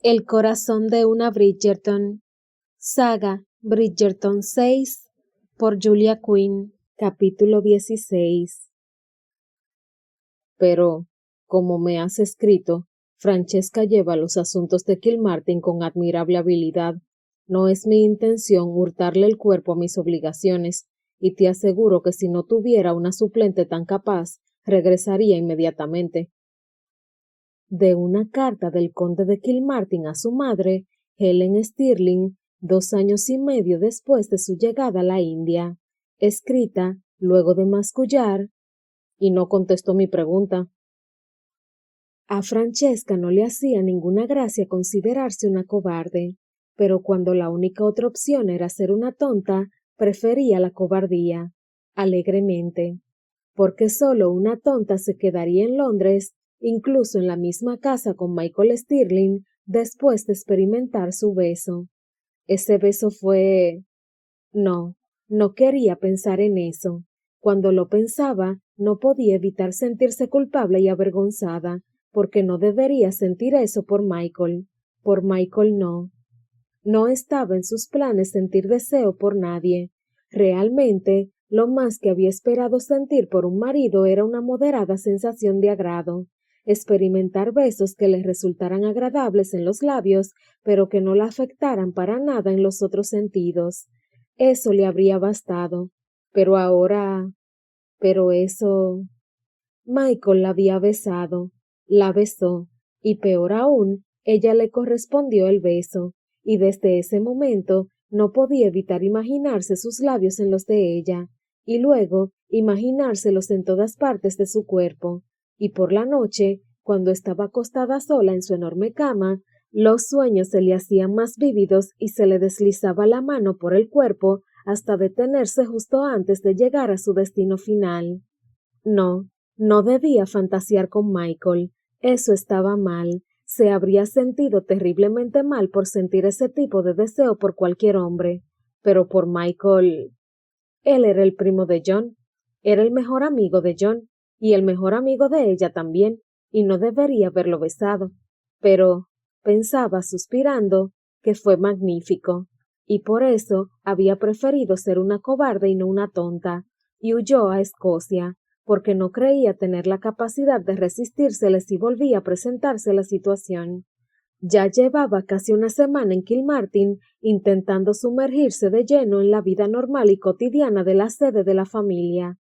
El corazón de una Bridgerton. Saga Bridgerton 6 por Julia Quinn. Capítulo 16. Pero, como me has escrito, Francesca lleva los asuntos de Kilmartin con admirable habilidad. No es mi intención hurtarle el cuerpo a mis obligaciones, y te aseguro que si no tuviera una suplente tan capaz, regresaría inmediatamente. De una carta del conde de Kilmartin a su madre, Helen Stirling, 2 años y medio después de su llegada a la India, escrita luego de mascullar, y no contestó mi pregunta. A Francesca no le hacía ninguna gracia considerarse una cobarde, pero cuando la única otra opción era ser una tonta, prefería la cobardía, alegremente, porque solo una tonta se quedaría en Londres, incluso en la misma casa con Michael Stirling, después de experimentar su beso. Ese beso fue... No quería pensar en eso. Cuando lo pensaba, no podía evitar sentirse culpable y avergonzada, porque no debería sentir eso por Michael. Por Michael no. No estaba en sus planes sentir deseo por nadie. Realmente, lo más que había esperado sentir por un marido era una moderada sensación de agrado, experimentar besos que le resultaran agradables en los labios, pero que no la afectaran para nada en los otros sentidos. Eso le habría bastado. Pero ahora... Pero eso... Michael la había besado, la besó, y peor aún, ella le correspondió el beso, y desde ese momento no podía evitar imaginarse sus labios en los de ella, y luego imaginárselos en todas partes de su cuerpo, y por la noche, cuando estaba acostada sola en su enorme cama, los sueños se le hacían más vívidos y se le deslizaba la mano por el cuerpo hasta detenerse justo antes de llegar a su destino final. No debía fantasear con Michael. Eso estaba mal. Se habría sentido terriblemente mal por sentir ese tipo de deseo por cualquier hombre. Pero por Michael... Él era el primo de John. Era el mejor amigo de John. Y el mejor amigo de ella también. Y no debería haberlo besado. Pero, pensaba suspirando, que fue magnífico. Y por eso había preferido ser una cobarde y no una tonta. Y huyó a Escocia, porque no creía tener la capacidad de resistírsele si volvía a presentarse la situación. Ya llevaba casi una semana en Kilmartin intentando sumergirse de lleno en la vida normal y cotidiana de la sede de la familia.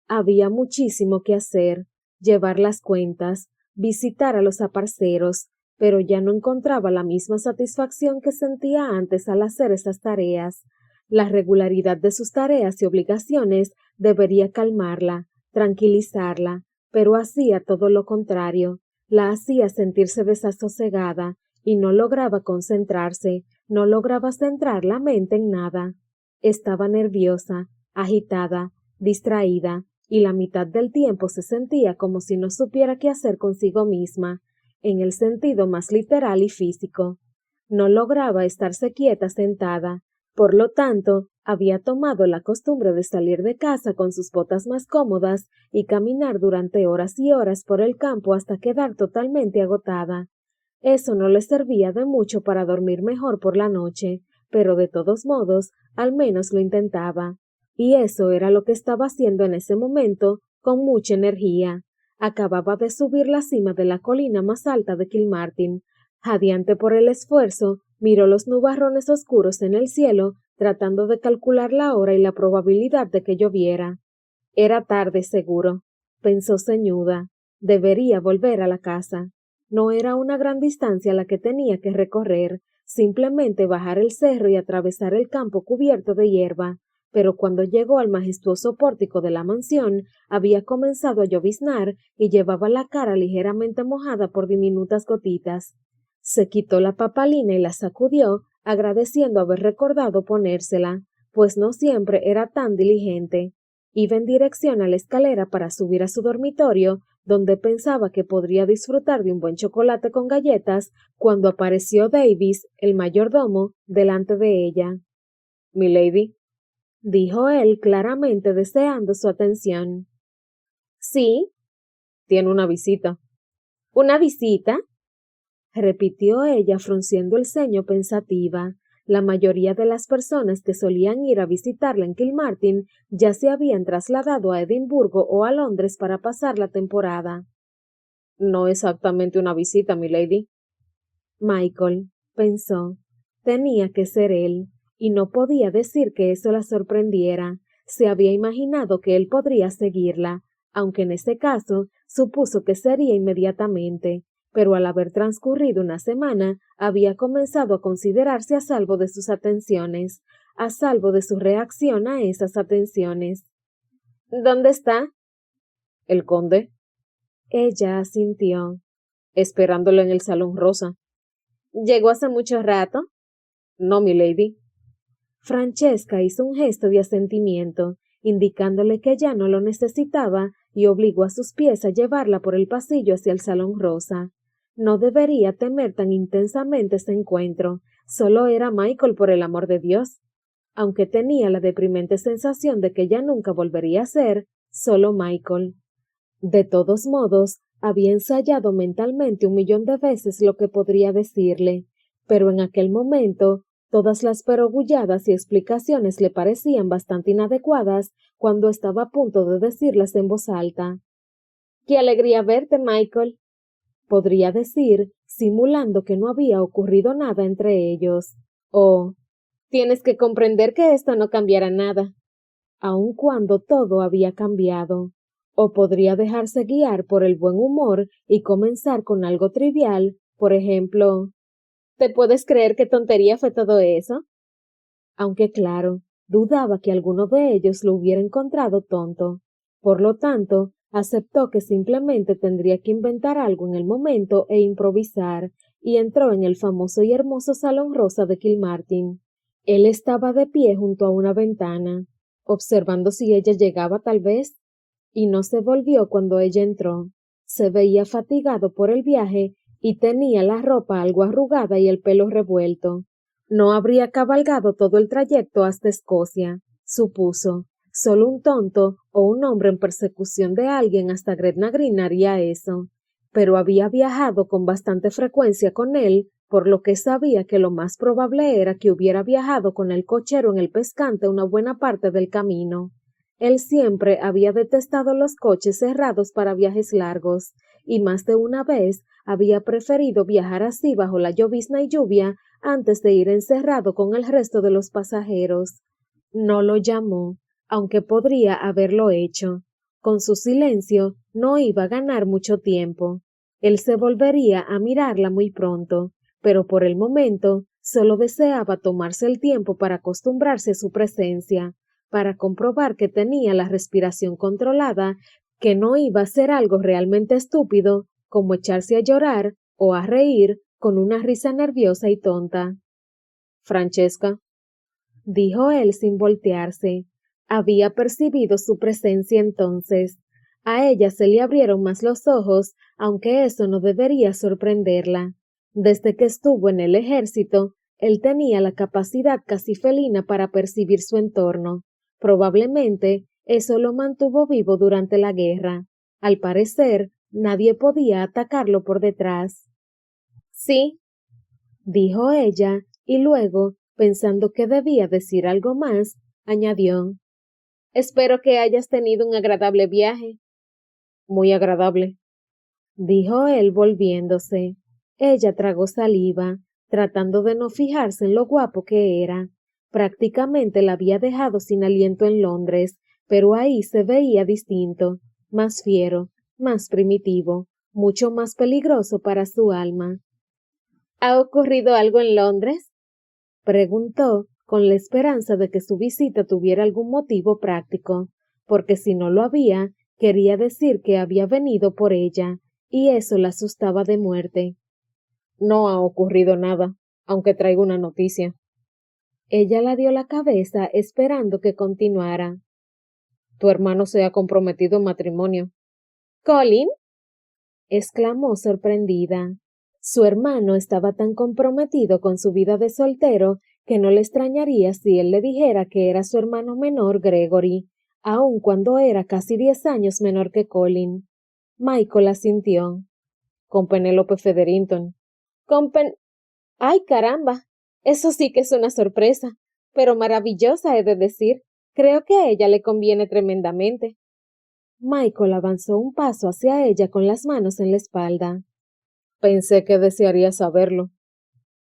Había muchísimo que hacer, llevar las cuentas, visitar a los aparceros, pero ya no encontraba la misma satisfacción que sentía antes al hacer esas tareas. La regularidad de sus tareas y obligaciones debería calmarla, tranquilizarla, pero hacía todo lo contrario, la hacía sentirse desasosegada y no lograba concentrarse, no lograba centrar la mente en nada. Estaba nerviosa, agitada, distraída, y la mitad del tiempo se sentía como si no supiera qué hacer consigo misma, en el sentido más literal y físico. No lograba estarse quieta sentada, por lo tanto, había tomado la costumbre de salir de casa con sus botas más cómodas y caminar durante horas y horas por el campo hasta quedar totalmente agotada. Eso no le servía de mucho para dormir mejor por la noche, pero de todos modos, al menos lo intentaba. Y eso era lo que estaba haciendo en ese momento, con mucha energía. Acababa de subir la cima de la colina más alta de Kilmartin. Jadeante por el esfuerzo, miró los nubarrones oscuros en el cielo, tratando de calcular la hora y la probabilidad de que lloviera. Era tarde, seguro, pensó ceñuda. Debería volver a la casa. No era una gran distancia la que tenía que recorrer, simplemente bajar el cerro y atravesar el campo cubierto de hierba, pero cuando llegó al majestuoso pórtico de la mansión, había comenzado a lloviznar y llevaba la cara ligeramente mojada por diminutas gotitas. Se quitó la papalina y la sacudió, agradeciendo haber recordado ponérsela, pues no siempre era tan diligente. Iba en dirección a la escalera para subir a su dormitorio, donde pensaba que podría disfrutar de un buen chocolate con galletas, cuando apareció Davis, el mayordomo, delante de ella. —¿Milady? —dijo él claramente deseando su atención. —Sí. —Tiene una visita. —¿Una visita? repitió ella frunciendo el ceño pensativa. La mayoría de las personas que solían ir a visitarla en Kilmartin ya se habían trasladado a Edimburgo o a Londres para pasar la temporada. No exactamente una visita, milady. Michael pensó. Tenía que ser él, y no podía decir que eso la sorprendiera. Se había imaginado que él podría seguirla, aunque en ese caso supuso que sería inmediatamente, pero al haber transcurrido una semana había comenzado a considerarse a salvo de sus atenciones, a salvo de su reacción a esas atenciones. ¿Dónde está? ¿El conde? Ella asintió. Esperándolo en el salón rosa. ¿Llegó hace mucho rato? No, milady. Francesca hizo un gesto de asentimiento, indicándole que ya no lo necesitaba y obligó a sus pies a llevarla por el pasillo hacia el salón rosa. No debería temer tan intensamente ese encuentro, solo era Michael por el amor de Dios. Aunque tenía la deprimente sensación de que ya nunca volvería a ser, solo Michael. De todos modos, había ensayado mentalmente 1.000.000 de veces lo que podría decirle, pero en aquel momento todas las perogulladas y explicaciones le parecían bastante inadecuadas cuando estaba a punto de decirlas en voz alta. ¡Qué alegría verte, Michael! Podría decir, simulando que no había ocurrido nada entre ellos. O, tienes que comprender que esto no cambiará nada, aun cuando todo había cambiado. O podría dejarse guiar por el buen humor y comenzar con algo trivial, por ejemplo, ¿te puedes creer qué tontería fue todo eso? Aunque claro, dudaba que alguno de ellos lo hubiera encontrado tonto. Por lo tanto, aceptó que simplemente tendría que inventar algo en el momento e improvisar, y entró en el famoso y hermoso salón rosa de Kilmartin. Él estaba de pie junto a una ventana, observando si ella llegaba tal vez, y no se volvió cuando ella entró. Se veía fatigado por el viaje y tenía la ropa algo arrugada y el pelo revuelto. No habría cabalgado todo el trayecto hasta Escocia, supuso. Solo un tonto o un hombre en persecución de alguien hasta Gretna Green haría eso. Pero había viajado con bastante frecuencia con él, por lo que sabía que lo más probable era que hubiera viajado con el cochero en el pescante una buena parte del camino. Él siempre había detestado los coches cerrados para viajes largos, y más de una vez había preferido viajar así bajo la llovizna y lluvia antes de ir encerrado con el resto de los pasajeros. No lo llamó, aunque podría haberlo hecho. Con su silencio no iba a ganar mucho tiempo. Él se volvería a mirarla muy pronto, pero por el momento solo deseaba tomarse el tiempo para acostumbrarse a su presencia, para comprobar que tenía la respiración controlada, que no iba a ser algo realmente estúpido, como echarse a llorar o a reír con una risa nerviosa y tonta. Francesca, dijo él sin voltearse. Había percibido su presencia entonces. A ella se le abrieron más los ojos, aunque eso no debería sorprenderla. Desde que estuvo en el ejército, él tenía la capacidad casi felina para percibir su entorno. Probablemente eso lo mantuvo vivo durante la guerra. Al parecer, nadie podía atacarlo por detrás. Sí, dijo ella, y luego, pensando que debía decir algo más, añadió: Espero que hayas tenido un agradable viaje. Muy agradable, dijo él volviéndose. Ella tragó saliva, tratando de no fijarse en lo guapo que era. Prácticamente la había dejado sin aliento en Londres, pero ahí se veía distinto, más fiero, más primitivo, mucho más peligroso para su alma. ¿Ha ocurrido algo en Londres? Preguntó, con la esperanza de que su visita tuviera algún motivo práctico, porque si no lo había, quería decir que había venido por ella, y eso la asustaba de muerte. No ha ocurrido nada, aunque traigo una noticia. Ella la dio la cabeza esperando que continuara. Tu hermano se ha comprometido en matrimonio. ¿Colin? Exclamó sorprendida. Su hermano estaba tan comprometido con su vida de soltero que no le extrañaría si él le dijera que era su hermano menor Gregory, aun cuando era casi 10 años menor que Colin. Michael asintió. Con Penélope Featherington. Compen... ¡Ay, caramba! Eso sí que es una sorpresa, pero maravillosa, he de decir. Creo que a ella le conviene tremendamente. Michael avanzó un paso hacia ella con las manos en la espalda. Pensé que desearía saberlo.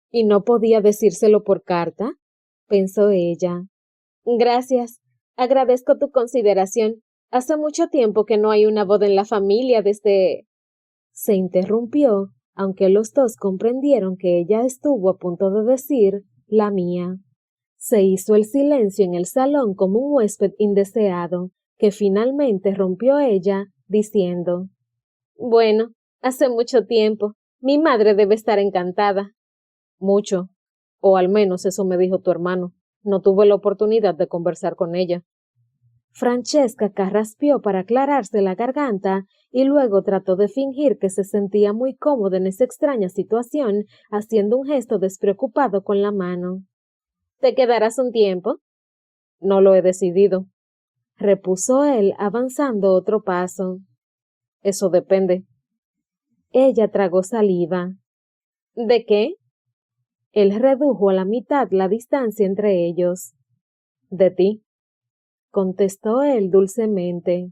¿Y no podía decírselo por carta? Pensó ella. Gracias. Agradezco tu consideración. Hace mucho tiempo que no hay una boda en la familia desde... Se interrumpió, aunque los dos comprendieron que ella estuvo a punto de decir la mía. Se hizo el silencio en el salón como un huésped indeseado, que finalmente rompió ella, diciendo: Bueno, hace mucho tiempo. Mi madre debe estar encantada. Mucho. O al menos eso me dijo tu hermano. No tuve la oportunidad de conversar con ella. Francesca carraspeó para aclararse la garganta y luego trató de fingir que se sentía muy cómoda en esa extraña situación, haciendo un gesto despreocupado con la mano. ¿Te quedarás un tiempo? No lo he decidido, repuso él, avanzando otro paso. Eso depende. Ella tragó saliva. ¿De qué? Él redujo a la mitad la distancia entre ellos. De ti, contestó él dulcemente.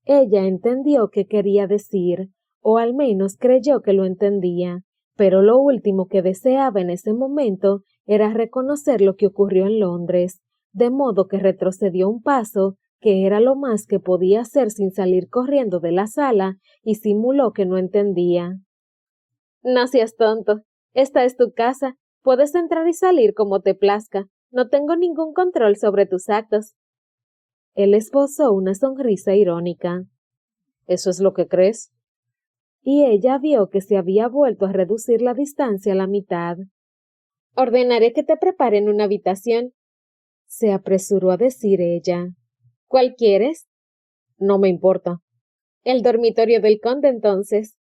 Ella entendió qué quería decir, o al menos creyó que lo entendía, pero lo último que deseaba en ese momento era reconocer lo que ocurrió en Londres, de modo que retrocedió un paso, que era lo más que podía hacer sin salir corriendo de la sala, y simuló que no entendía. No seas tonto. Esta es tu casa. Puedes entrar y salir como te plazca. No tengo ningún control sobre tus actos. Él esbozó una sonrisa irónica. ¿Eso es lo que crees? Y ella vio que se había vuelto a reducir la distancia a la mitad. Ordenaré que te preparen una habitación, se apresuró a decir ella. ¿Cuál quieres? No me importa. El dormitorio del conde, entonces,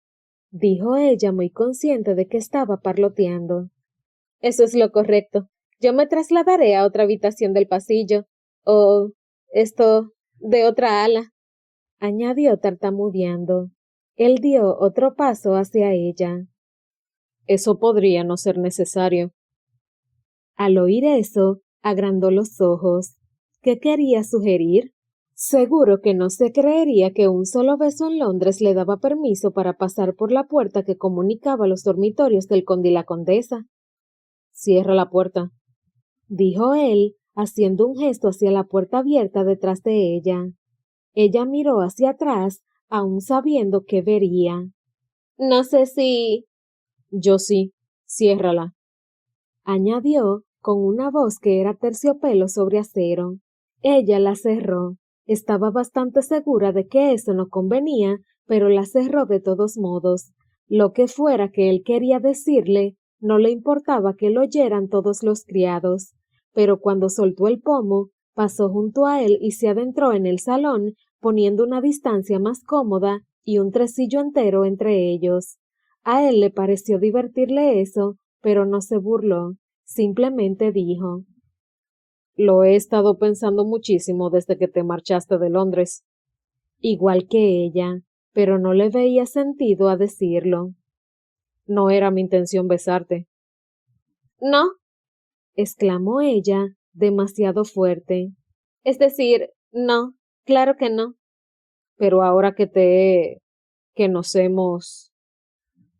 dijo ella muy consciente de que estaba parloteando. Eso es lo correcto. Yo me trasladaré a otra habitación del pasillo, o de otra ala, añadió tartamudeando. Él dio otro paso hacia ella. Eso podría no ser necesario. Al oír eso, agrandó los ojos. ¿Qué quería sugerir? Seguro que no se creería que un solo beso en Londres le daba permiso para pasar por la puerta que comunicaba los dormitorios del conde y la condesa. Cierra la puerta, dijo él, haciendo un gesto hacia la puerta abierta detrás de ella. Ella miró hacia atrás, aún sabiendo que vería. No sé si... Yo sí, ciérrala, añadió con una voz que era terciopelo sobre acero. Ella la cerró. Estaba bastante segura de que eso no convenía, pero la cerró de todos modos. Lo que fuera que él quería decirle, no le importaba que lo oyeran todos los criados. Pero cuando soltó el pomo, pasó junto a él y se adentró en el salón, poniendo una distancia más cómoda y un tresillo entero entre ellos. A él le pareció divertirle eso, pero no se burló. Simplemente dijo: Lo he estado pensando muchísimo desde que te marchaste de Londres. Igual que ella, pero no le veía sentido a decirlo. No era mi intención besarte. No, exclamó ella, demasiado fuerte. Es decir, no, claro que no. Pero ahora que nos hemos...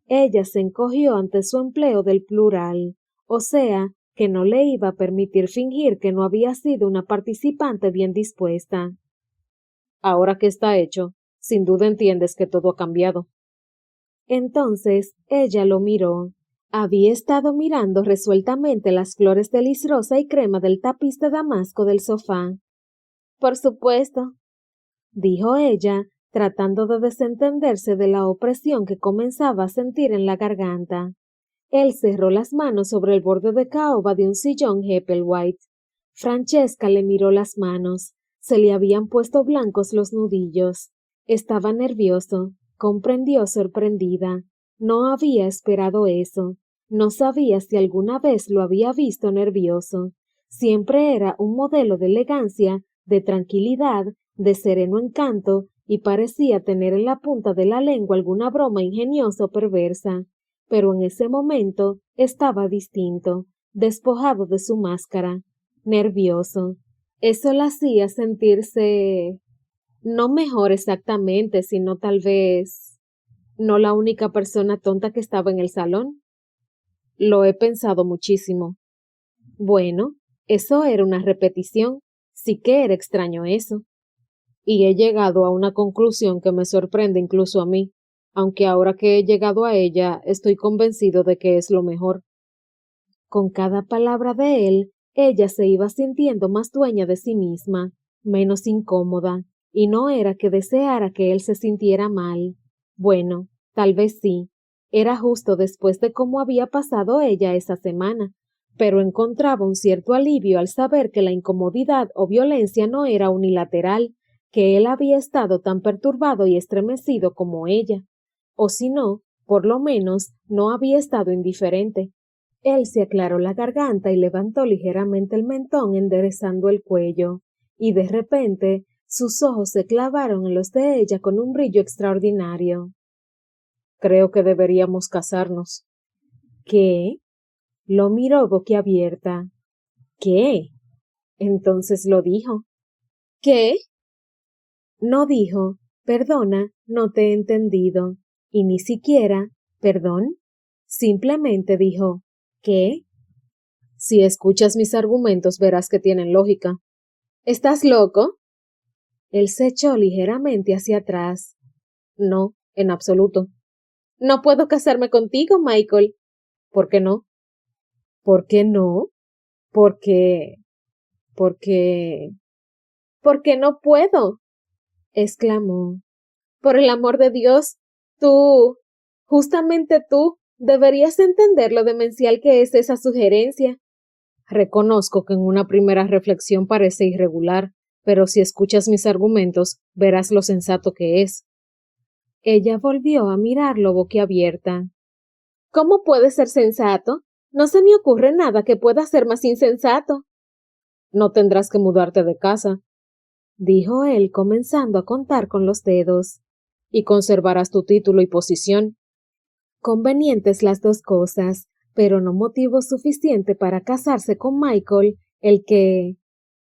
Ella se encogió ante su empleo del plural, o sea, que no le iba a permitir fingir que no había sido una participante bien dispuesta. Ahora que está hecho, sin duda entiendes que todo ha cambiado. Entonces ella lo miró. Había estado mirando resueltamente las flores de lis rosa y crema del tapiz de damasco del sofá. Por supuesto, dijo ella, tratando de desentenderse de la opresión que comenzaba a sentir en la garganta. Él cerró las manos sobre el borde de caoba de un sillón Heppelwhite. Francesca le miró las manos. Se le habían puesto blancos los nudillos. Estaba nervioso. Comprendió sorprendida. No había esperado eso. No sabía si alguna vez lo había visto nervioso. Siempre era un modelo de elegancia, de tranquilidad, de sereno encanto, y parecía tener en la punta de la lengua alguna broma ingeniosa o perversa. pero en ese momento estaba distinto, despojado de su máscara, nervioso. Eso la hacía sentirse no mejor exactamente, sino tal vez no la única persona tonta que estaba en el salón. Lo he pensado muchísimo. Bueno, eso era una repetición. Sí que era extraño eso. Y he llegado a una conclusión que me sorprende incluso a mí, aunque ahora que he llegado a ella estoy convencido de que es lo mejor. Con cada palabra de él, ella se iba sintiendo más dueña de sí misma, menos incómoda, y no era que deseara que él se sintiera mal. Bueno, tal vez sí. Era justo después de cómo había pasado ella esa semana, pero encontraba un cierto alivio al saber que la incomodidad o violencia no era unilateral, que él había estado tan perturbado y estremecido como ella. O si no, por lo menos no había estado indiferente. Él se aclaró la garganta y levantó ligeramente el mentón enderezando el cuello, y de repente sus ojos se clavaron en los de ella con un brillo extraordinario. Creo que deberíamos casarnos. ¿Qué? Lo miró boquiabierta. ¿Qué? Entonces lo dijo. ¿Qué? No dijo, perdona, no te he entendido, y ni siquiera, perdón. Simplemente dijo, ¿qué? Si escuchas mis argumentos verás que tienen lógica. ¿Estás loco? Él se echó ligeramente hacia atrás. No, en absoluto. No puedo casarme contigo, Michael. ¿Por qué no? ¿Por qué no? Porque... porque... porque no puedo, exclamó. Por el amor de Dios, tú, justamente tú, deberías entender lo demencial que es esa sugerencia. Reconozco que en una primera reflexión parece irregular, pero si escuchas mis argumentos, verás lo sensato que es. Ella volvió a mirarlo boquiabierta. ¿Cómo puede ser sensato? No se me ocurre nada que pueda ser más insensato. No tendrás que mudarte de casa, dijo él comenzando a contar con los dedos, y conservarás tu título y posición. Convenientes las dos cosas, pero no motivo suficiente para casarse con Michael, el que...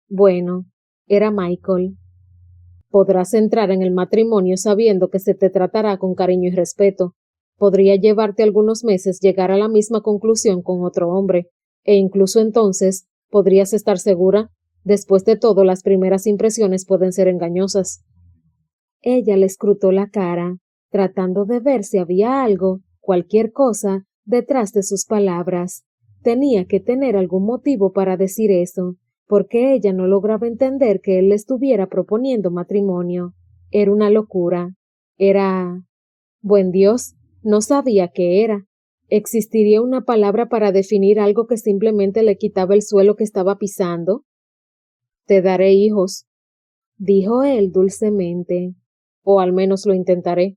bueno, era Michael. Podrás entrar en el matrimonio sabiendo que se te tratará con cariño y respeto. Podría llevarte algunos meses llegar a la misma conclusión con otro hombre, e incluso entonces podrías estar segura. Después de todo, las primeras impresiones pueden ser engañosas. Ella le escrutó la cara, tratando de ver si había algo, cualquier cosa, detrás de sus palabras. Tenía que tener algún motivo para decir eso, porque ella no lograba entender que él le estuviera proponiendo matrimonio. Era una locura. Era... buen Dios, no sabía qué era. ¿Existiría una palabra para definir algo que simplemente le quitaba el suelo que estaba pisando? Te daré hijos, dijo él dulcemente, o al menos lo intentaré.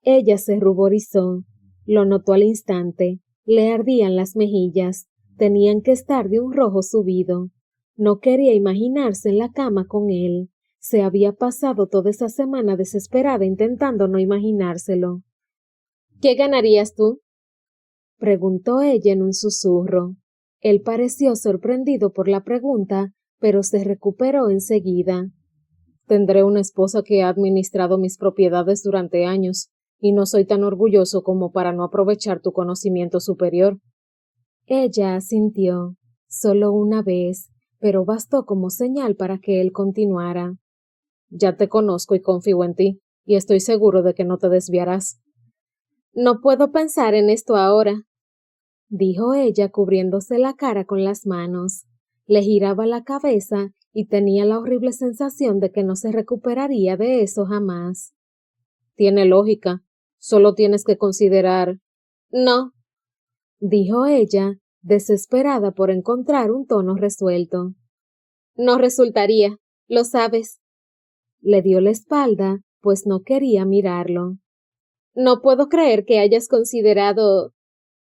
Ella se ruborizó, lo notó al instante, le ardían las mejillas, tenían que estar de un rojo subido. No quería imaginarse en la cama con él. Se había pasado toda esa semana desesperada intentando no imaginárselo. ¿Qué ganarías tú? Preguntó ella en un susurro. Él pareció sorprendido por la pregunta, pero se recuperó enseguida. Tendré una esposa que ha administrado mis propiedades durante años, y no soy tan orgulloso como para no aprovechar tu conocimiento superior. Ella asintió, solo una vez, pero bastó como señal para que él continuara. Ya te conozco y confío en ti, y estoy seguro de que no te desviarás. No puedo pensar en esto ahora, dijo ella cubriéndose la cara con las manos. Le giraba la cabeza y tenía la horrible sensación de que no se recuperaría de eso jamás. Tiene lógica, solo tienes que considerar... No, dijo ella, desesperada por encontrar un tono resuelto. No resultaría, lo sabes. Le dio la espalda, pues no quería mirarlo. No puedo creer que hayas considerado...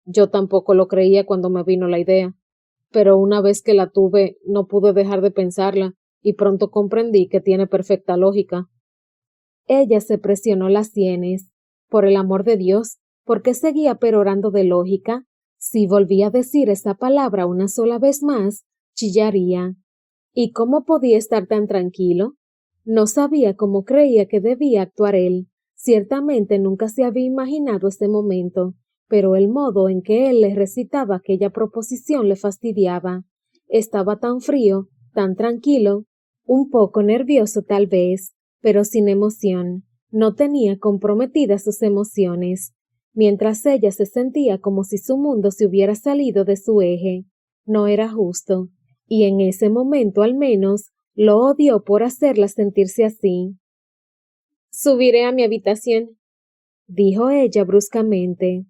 Yo tampoco lo creía cuando me vino la idea, pero una vez que la tuve no pude dejar de pensarla y pronto comprendí que tiene perfecta lógica. Ella se presionó las sienes. Por el amor de Dios, ¿Por qué seguía perorando de lógica? Si volvía a decir esa palabra una sola vez más, chillaría. ¿Y cómo podía estar tan tranquilo? No sabía cómo creía que debía actuar él. Ciertamente nunca se había imaginado ese momento, pero el modo en que él le recitaba aquella proposición le fastidiaba. Estaba tan frío, tan tranquilo, un poco nervioso tal vez, pero sin emoción. No tenía comprometidas sus emociones, mientras ella se sentía como si su mundo se hubiera salido de su eje. No era justo, y en ese momento al menos lo odió por hacerla sentirse así. Subiré a mi habitación, dijo ella bruscamente.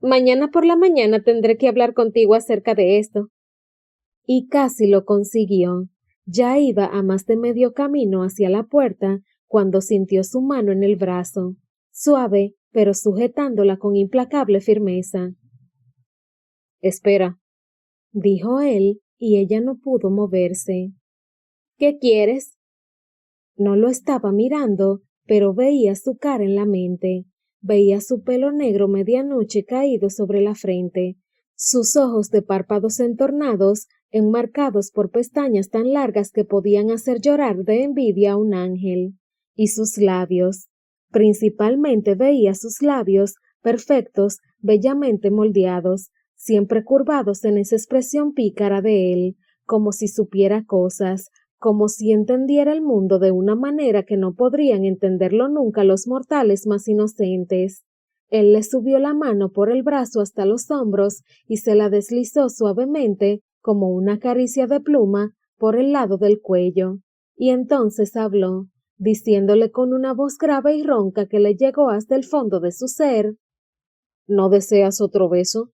Mañana por la mañana tendré que hablar contigo acerca de esto. Y casi lo consiguió. Ya iba a más de medio camino hacia la puerta cuando sintió su mano en el brazo, suave, pero sujetándola con implacable firmeza. Espera, dijo él, y ella no pudo moverse. ¿Qué quieres? No lo estaba mirando, pero veía su cara en la mente, veía su pelo negro medianoche caído sobre la frente, sus ojos de párpados entornados, enmarcados por pestañas tan largas que podían hacer llorar de envidia a un ángel, y sus labios. Principalmente veía sus labios, perfectos, bellamente moldeados, siempre curvados en esa expresión pícara de él, como si supiera cosas, como si entendiera el mundo de una manera que no podrían entenderlo nunca los mortales más inocentes. Él le subió la mano por el brazo hasta los hombros y se la deslizó suavemente, como una caricia de pluma, por el lado del cuello. Y entonces habló, diciéndole con una voz grave y ronca que le llegó hasta el fondo de su ser: ¿No deseas otro beso?